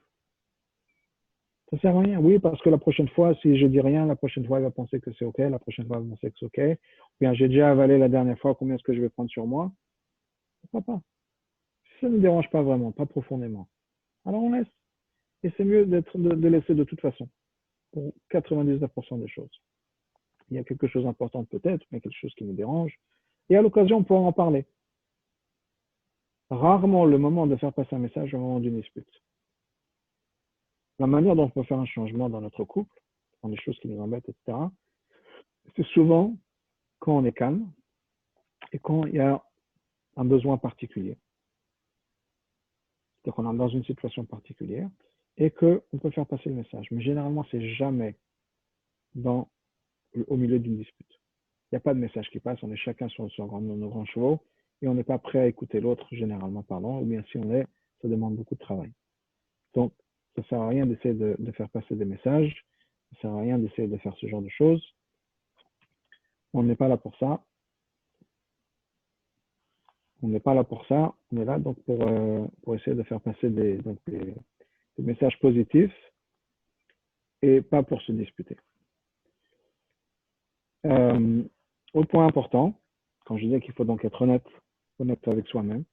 Ça sert à rien. Oui, parce que la prochaine fois, si je dis rien, la prochaine fois, elle va penser que c'est OK. La prochaine fois, elle va penser que c'est OK. Ou bien, j'ai déjà avalé la dernière fois, combien est-ce que je vais prendre sur moi? Pourquoi pas? Ça ne me dérange pas vraiment, pas profondément. Alors, on laisse. Et c'est mieux de laisser de toute façon, pour 99% des choses. Il y a quelque chose d'important peut-être, mais quelque chose qui me dérange. Et à l'occasion, on pourra en parler. Rarement le moment de faire passer un message au moment d'une dispute. La manière dont on peut faire un changement dans notre couple, dans les choses qui nous embêtent, etc., c'est souvent quand on est calme et quand il y a un besoin particulier. C'est-à-dire qu'on est dans une situation particulière et qu'on peut faire passer le message. Mais généralement, c'est jamais au milieu d'une dispute. Il n'y a pas de message qui passe, on est chacun sur nos grands chevaux et on n'est pas prêt à écouter l'autre, généralement parlant, ou bien si on est, ça demande beaucoup de travail. Donc, ça ne sert à rien d'essayer de faire passer des messages, ça ne sert à rien d'essayer de faire ce genre de choses. On n'est pas là pour ça. On n'est pas là pour ça. On est là donc pour essayer de faire passer des messages positifs et pas pour se disputer. Autre point important, quand je disais qu'il faut donc être honnête avec soi-même,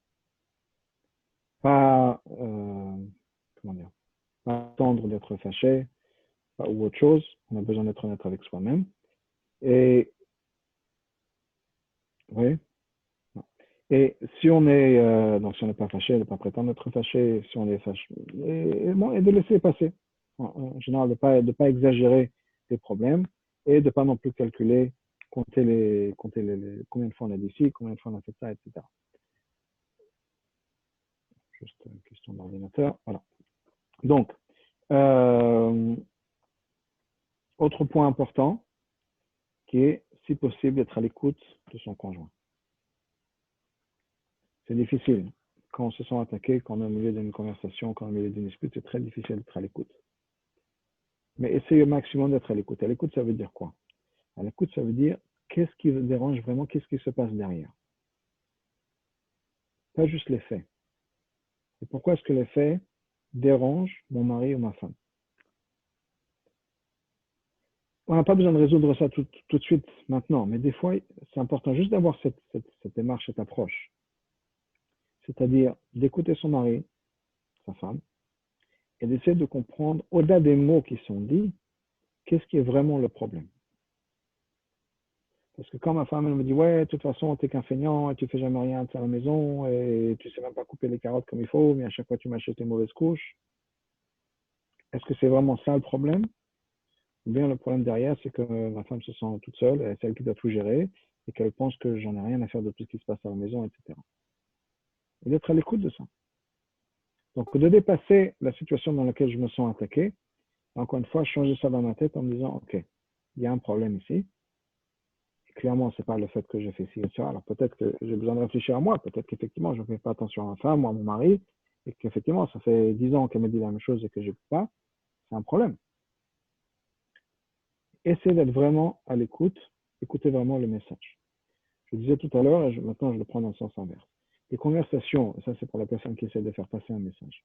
pas attendre d'être fâché ou autre chose. On a besoin d'être honnête avec soi-même. Et oui. Et si on est donc si on n'est pas fâché, de ne pas prétendre être fâché, si on est fâché, et de laisser passer. En général, de pas exagérer les problèmes et de ne pas non plus calculer, compter combien de fois on a dit ci, combien de fois on a fait ça, etc. Juste une question d'ordinateur. Voilà. Donc, autre point important, qui est, si possible, d'être à l'écoute de son conjoint. C'est difficile. Quand on se sent attaqué, quand on est au milieu d'une conversation, quand on est au milieu d'une dispute, c'est très difficile d'être à l'écoute. Mais essayez au maximum d'être à l'écoute. À l'écoute, ça veut dire quoi? À l'écoute, ça veut dire qu'est-ce qui vous dérange vraiment, qu'est-ce qui se passe derrière. Pas juste les faits. Et pourquoi est-ce que les faits dérangent mon mari ou ma femme? On n'a pas besoin de résoudre ça tout de suite, maintenant, mais des fois, c'est important juste d'avoir cette démarche, cette approche. C'est-à-dire d'écouter son mari, sa femme, et d'essayer de comprendre, au-delà des mots qui sont dits, qu'est-ce qui est vraiment le problème. Parce que quand ma femme elle me dit « Ouais, de toute façon, t'es qu'un feignant, et tu fais jamais rien à la maison, et tu sais même pas couper les carottes comme il faut, mais à chaque fois tu m'achètes tes mauvaises couches. » Est-ce que c'est vraiment ça le problème? Ou bien le problème derrière, c'est que ma femme se sent toute seule, c'est elle qui doit tout gérer, et qu'elle pense que j'en ai rien à faire de tout ce qui se passe à la maison, etc. Et d'être à l'écoute de ça. Donc, de dépasser la situation dans laquelle je me sens attaqué, encore une fois, changer ça dans ma tête en me disant, OK, il y a un problème ici. Et clairement, ce n'est pas le fait que j'ai fait ci et ça. Alors, peut-être que j'ai besoin de réfléchir à moi. Peut-être qu'effectivement, je ne fais pas attention à ma femme ou à mon mari. Et qu'effectivement, ça fait 10 ans qu'elle me dit la même chose et que je ne peux pas. C'est un problème. Essayez d'être vraiment à l'écoute. Écoutez vraiment le message. Je disais tout à l'heure, et maintenant je le prends dans le sens inverse. Les conversations, et ça c'est pour la personne qui essaie de faire passer un message.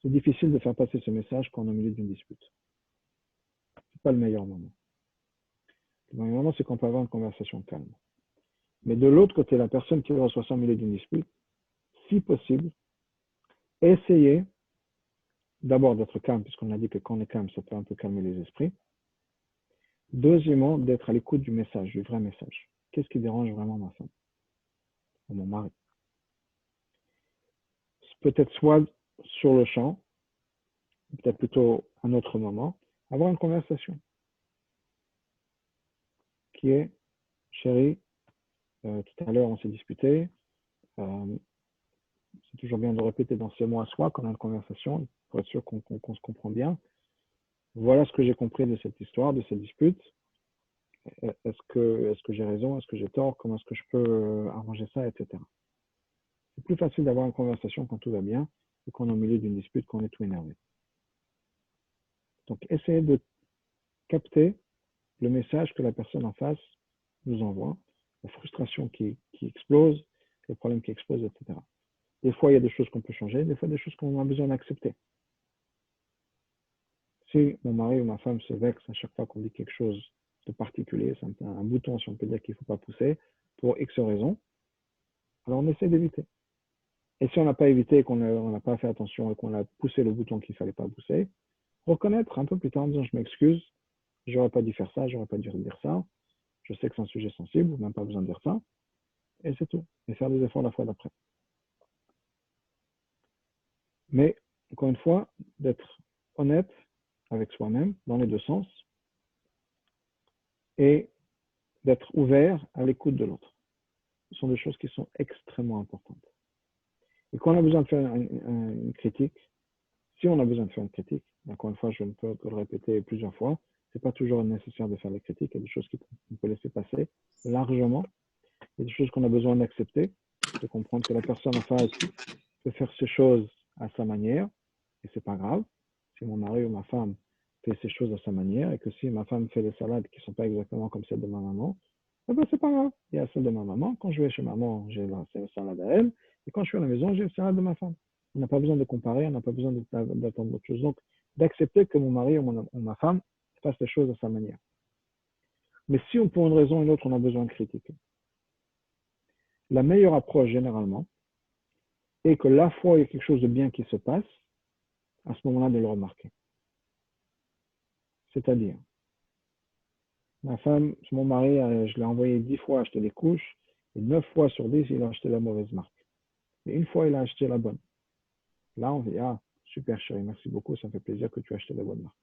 C'est difficile de faire passer ce message quand on est au milieu d'une dispute. Ce n'est pas le meilleur moment. Le meilleur moment, c'est quand on peut avoir une conversation calme. Mais de l'autre côté, la personne qui reçoit ça au milieu d'une dispute, si possible, essayez d'abord d'être calme, puisqu'on a dit que quand on est calme, ça peut un peu calmer les esprits. Deuxièmement, d'être à l'écoute du message, du vrai message. Qu'est-ce qui dérange vraiment ma femme ou mon mari? Peut-être soit sur le champ, peut-être plutôt un autre moment, avoir une conversation qui est, chérie, tout à l'heure on s'est disputé, c'est toujours bien de répéter dans ces mots à soi quand on a une conversation, pour être sûr qu'on se comprend bien. Voilà ce que j'ai compris de cette histoire, de cette dispute. Est-ce que j'ai raison? Est-ce que j'ai tort? Comment est-ce que je peux arranger ça, etc. C'est plus facile d'avoir une conversation quand tout va bien que quand on est au milieu d'une dispute, qu'on est tout énervé. Donc, essayez de capter le message que la personne en face nous envoie, la frustration qui explose, le problème qui explose, etc. Des fois, il y a des choses qu'on peut changer, des fois, des choses qu'on a besoin d'accepter. Si mon mari ou ma femme se vexe à chaque fois qu'on dit quelque chose de particulier, c'est un bouton, si on peut dire, qu'il ne faut pas pousser, pour X raisons, alors on essaie d'éviter. Et si on n'a pas évité, qu'on n'a pas fait attention et qu'on a poussé le bouton qu'il ne fallait pas pousser, reconnaître un peu plus tard en disant je m'excuse, j'aurais pas dû faire ça, j'aurais pas dû dire ça, je sais que c'est un sujet sensible, même pas besoin de dire ça, et c'est tout. Et faire des efforts la fois d'après. Mais, encore une fois, d'être honnête avec soi-même dans les deux sens et d'être ouvert à l'écoute de l'autre. Ce sont des choses qui sont extrêmement importantes. Et quand on a besoin de faire une critique, si on a besoin de faire une critique, encore une fois, je ne peux que le répéter plusieurs fois, ce n'est pas toujours nécessaire de faire des critiques, il y a des choses qu'on peut laisser passer largement, il y a des choses qu'on a besoin d'accepter, de comprendre que la personne en face peut faire ces choses à sa manière, et c'est pas grave. Si mon mari ou ma femme fait ces choses à sa manière, et que si ma femme fait des salades qui ne sont pas exactement comme celles de ma maman, eh ben c'est pas grave. Il y a celle de ma maman. Quand je vais chez maman, j'ai la salade à elle. Et quand je suis à la maison, j'ai la salade de ma femme. On n'a pas besoin de comparer, on n'a pas besoin d'attendre autre chose. Donc, d'accepter que mon mari ou ma femme fasse les choses à sa manière. Mais si pour une raison ou une autre, on a besoin de critiquer, la meilleure approche généralement est que la fois il y a quelque chose de bien qui se passe, à ce moment-là, de le remarquer. C'est-à-dire, ma femme, mon mari, je l'ai envoyé 10 fois acheter des couches, et 9 fois sur 10, il a acheté la mauvaise marque. Mais une fois, il a acheté la bonne. Là, on dit, ah, super chérie, merci beaucoup, ça me fait plaisir que tu aies acheté la bonne marque.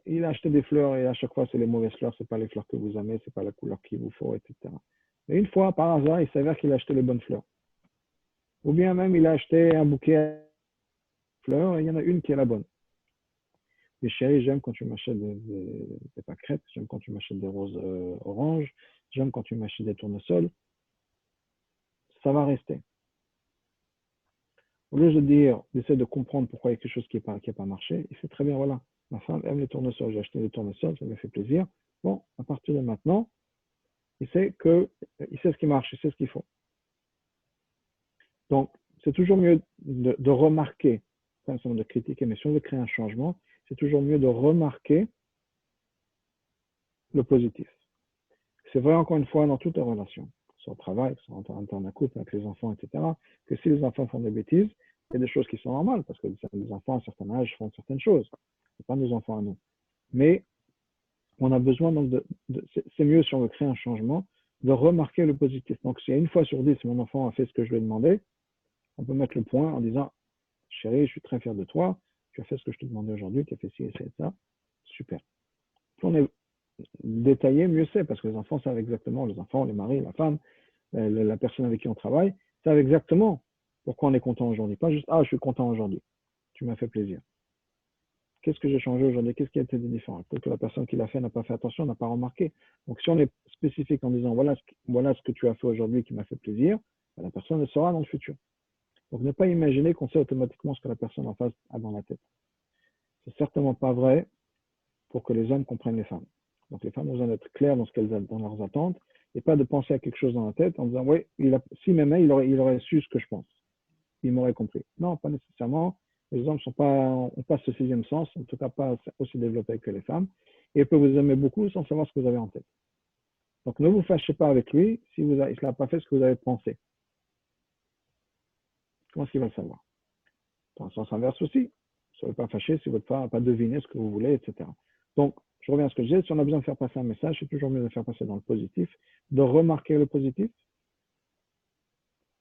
Il a acheté des fleurs et à chaque fois, c'est les mauvaises fleurs, c'est pas les fleurs que vous aimez, c'est pas la couleur qu'il vous faut, etc. Mais une fois, par hasard, il s'avère qu'il a acheté les bonnes fleurs. Ou bien même, il a acheté un bouquet de fleurs et il y en a une qui est la bonne. Mais chérie, j'aime quand tu m'achètes des pâquerettes, j'aime quand tu m'achètes des roses oranges, j'aime quand tu m'achètes des tournesols. Ça va rester. Au lieu de dire, d'essayer de comprendre pourquoi il y a quelque chose qui n'a pas marché, il sait très bien, voilà, ma femme aime les tournesols, j'ai acheté des tournesols, ça me fait plaisir. Bon, à partir de maintenant, il sait ce qui marche, il sait ce qu'il faut. Donc, c'est toujours mieux de remarquer, pas seulement de critiquer, mais si on veut créer un changement, c'est toujours mieux de remarquer le positif. C'est vrai, encore une fois, dans toutes les relations, soit au travail, soit en temps de couple, avec les enfants, etc., que si les enfants font des bêtises, il y a des choses qui sont normales, parce que les enfants à un certain âge font certaines choses. Ce n'est pas nos enfants à nous. Mais on a besoin, donc, c'est mieux si on veut créer un changement, de remarquer le positif. Donc, si une fois sur 10, mon enfant a fait ce que je lui ai demandé, on peut mettre le point en disant, chérie, je suis très fier de toi, tu as fait ce que je te demandais aujourd'hui, tu as fait ci et ça, super. Plus on est détaillé, mieux c'est, parce que les enfants savent exactement, les enfants, les maris, la femme, la personne avec qui on travaille, savent exactement pourquoi on est content aujourd'hui. Pas juste, ah, je suis content aujourd'hui, tu m'as fait plaisir. Qu'est-ce que j'ai changé aujourd'hui? Qu'est-ce qui a été différent? Peut-être que la personne qui l'a fait n'a pas fait attention, n'a pas remarqué. Donc, si on est spécifique en disant, voilà ce que tu as fait aujourd'hui qui m'a fait plaisir, la personne le saura dans le futur. Donc, ne pas imaginer qu'on sait automatiquement ce que la personne en face a dans la tête. C'est certainement pas vrai pour que les hommes comprennent les femmes. Donc, les femmes ont besoin d'être claires dans leurs attentes et pas de penser à quelque chose dans la tête en disant, oui, s'il m'aimait, il aurait su ce que je pense. Il m'aurait compris. Non, pas nécessairement. Les hommes n'ont pas ce sixième sens, en tout cas pas aussi développé que les femmes, et ils peuvent vous aimer beaucoup sans savoir ce que vous avez en tête. Donc, ne vous fâchez pas avec lui s'il n'a pas fait ce que vous avez pensé. Comment est-ce qu'il va le savoir? Dans le sens inverse aussi. Ne soyez pas fâché si votre femme n'a pas deviné ce que vous voulez, etc. Donc, je reviens à ce que je disais. Si on a besoin de faire passer un message, c'est toujours mieux de faire passer dans le positif, de remarquer le positif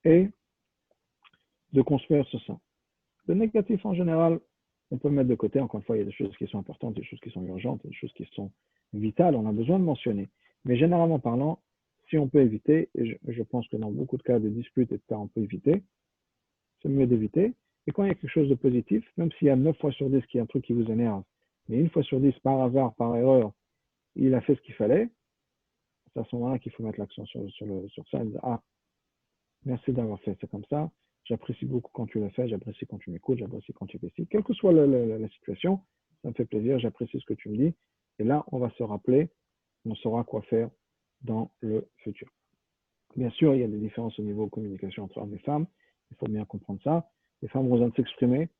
et de construire ce sens. Le négatif, en général, on peut le mettre de côté. Encore une fois, il y a des choses qui sont importantes, des choses qui sont urgentes, des choses qui sont vitales. On a besoin de mentionner. Mais généralement parlant, si on peut éviter, et je pense que dans beaucoup de cas de disputes, etc., on peut éviter, c'est mieux d'éviter. Et quand il y a quelque chose de positif, même s'il y a 9 fois sur 10 qu'il y a un truc qui vous énerve, mais une fois sur 10, par hasard, par erreur, il a fait ce qu'il fallait, c'est à ce moment-là qu'il faut mettre l'accent sur ça et dire, ah, merci d'avoir fait, c'est comme ça. J'apprécie beaucoup quand tu l'as fait, j'apprécie quand tu m'écoutes, j'apprécie quand tu fais ci. Quelle que soit la situation, ça me fait plaisir, j'apprécie ce que tu me dis. Et là, on va se rappeler, on saura quoi faire dans le futur. Bien sûr, il y a des différences au niveau de communication entre hommes et femmes. Il faut bien comprendre ça. Les femmes ont besoin de s'exprimer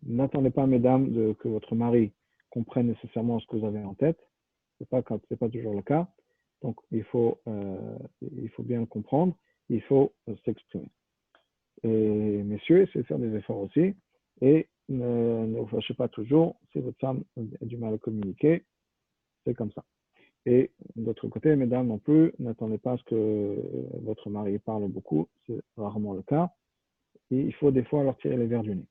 n'attendez pas, mesdames, que votre mari comprenne nécessairement ce que vous avez en tête. C'est pas toujours le cas. Donc, il faut bien le comprendre. Il faut s'exprimer. Et messieurs, essayez de faire des efforts aussi. Et ne vous fâchez pas toujours. Si votre femme a du mal à communiquer, c'est comme ça. Et d'autre côté, mesdames non plus, n'attendez pas à ce que votre mari parle beaucoup. C'est rarement le cas. Et il faut des fois leur tirer les verres du nez.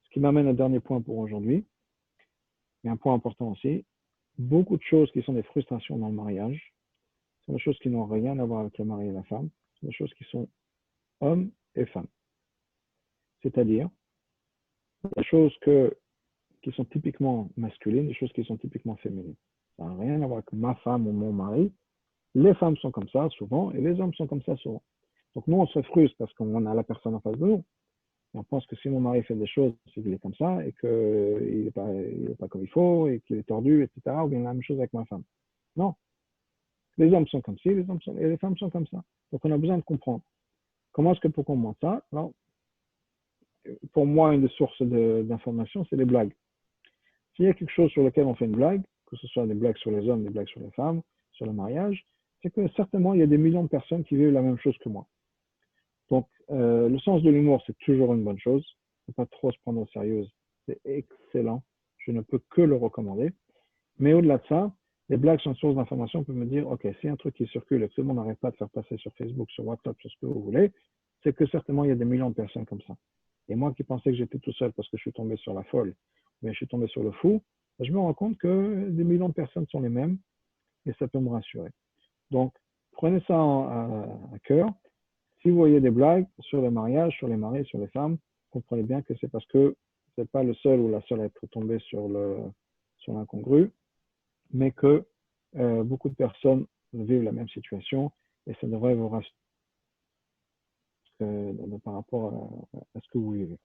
Ce qui m'amène au dernier point pour aujourd'hui. Et un point important aussi. Beaucoup de choses qui sont des frustrations dans le mariage sont des choses qui n'ont rien à voir avec le mari et la femme. Ce sont des choses qui sont hommes et femmes. C'est-à-dire des choses qui sont typiquement masculines, des choses qui sont typiquement féminines. Ça n'a rien à voir avec ma femme ou mon mari. Les femmes sont comme ça souvent et les hommes sont comme ça souvent. Donc nous, on se frustre parce qu'on a la personne en face de nous. Et on pense que si mon mari fait des choses, c'est qu'il est comme ça et qu'il n'est pas comme il faut et qu'il est tordu, etc. Ou bien la même chose avec ma femme. Non. Les hommes sont comme ci, et les femmes sont comme ça. Donc on a besoin de comprendre. Comment est-ce que pour comprendre ça? Alors, pour moi, une des sources d'information, c'est les blagues. S'il y a quelque chose sur lequel on fait une blague, que ce soit des blagues sur les hommes, des blagues sur les femmes, sur le mariage, c'est que certainement, il y a des millions de personnes qui vivent la même chose que moi. Donc, le sens de l'humour, c'est toujours une bonne chose. Il ne faut pas trop se prendre au sérieux. C'est excellent. Je ne peux que le recommander. Mais au-delà de ça, les blagues sont une source d'information. On peut me dire, OK, si un truc qui circule et que tout le monde n'arrête pas de faire passer sur Facebook, sur WhatsApp, sur ce que vous voulez, c'est que certainement, il y a des millions de personnes comme ça. Et moi qui pensais que j'étais tout seul parce que je suis tombé sur la folle, mais je suis tombé sur le fou, je me rends compte que des millions de personnes sont les mêmes et ça peut me rassurer. Donc, prenez ça à cœur. Si vous voyez des blagues sur le mariage, sur les maris, sur les femmes, comprenez bien que c'est parce que vous n'êtes pas le seul ou la seule à être tombé sur l'incongru, mais que beaucoup de personnes vivent la même situation et ça devrait vous rassurer par rapport à ce que vous vivez.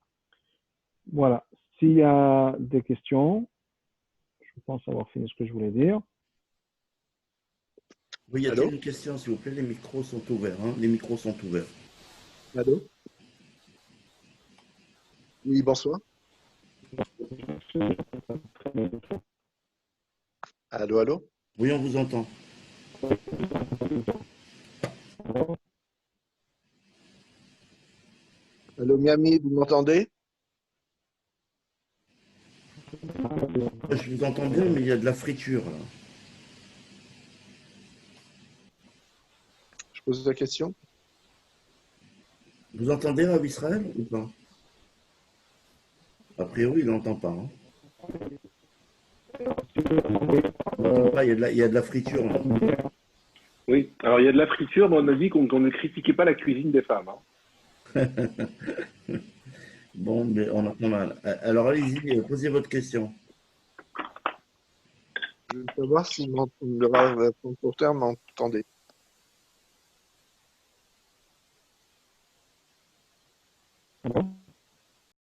Voilà. S'il y a des questions, je pense avoir fini ce que je voulais dire. Oui, y a-t-il une question, s'il vous plaît? Les micros sont ouverts. Hein? Les micros sont ouverts. Allô? Oui, bonsoir. Allô, allô? Oui, on vous entend. Allô, Miami, vous m'entendez? Je vous entends bien, mais il y a de la friture, là. Je pose la question. Vous entendez, Rav Israël, ou pas? A priori, il n'entend pas. Hein? Il n'entend pas, il y a de la friture, là. Oui, alors il y a de la friture, mais on a dit qu'on ne critiquait pas la cuisine des femmes. Hein. Bon, mais on entend mal. Alors, allez-y, posez votre question. Je veux savoir si le Rav transporteur m'entendait. Bon.